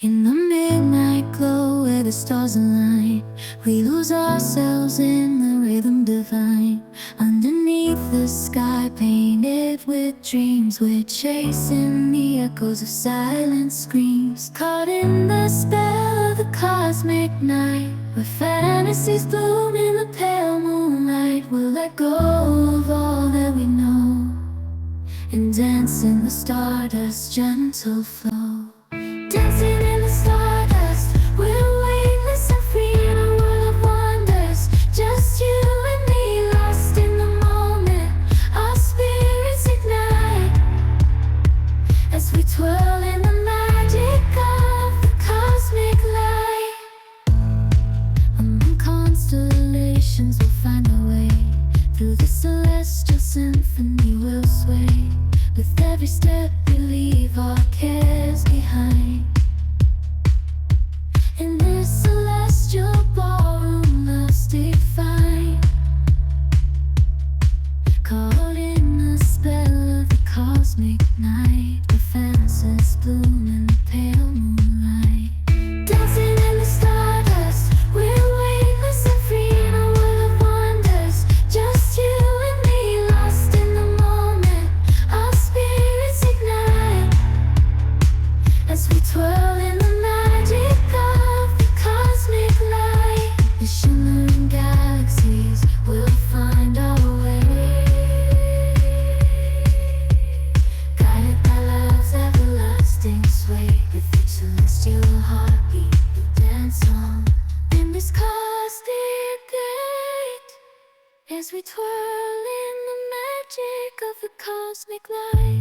In the midnight glow where the stars align, we lose ourselves in the rhythm divine. Underneath the sky painted with dreams, we're chasing the echoes of silent screams. Caught in the spell of the cosmic night, where fantasies bloom in the pale moonlight. We'll let go of all that we know and dance in the stardust's gentle flow. Dancing in the stardust, we're weightless and free in a world of wonders. Just you and me, lost in the moment. Our spirits ignite as we twirl in the magic of the cosmic light. Among constellations we'll find our way. Through the celestial symphony we'll sway. With every step we leave our cares behind. In this celestial ballroom love's defined. Caught in the spell of the cosmic night, where fantasies bloom in the pale moonlight. Dancing in the stardust, we're weightless and free in a world of wonders. Just you and me, lost in the moment. Our spirits ignite as we twirl in the magic of the cosmic light. The shimmering galaxies will find our way, guided by love's everlasting sway. With each celestial heartbeat we dance on in this cosmic gate, as we twirl in the magic of the cosmic light.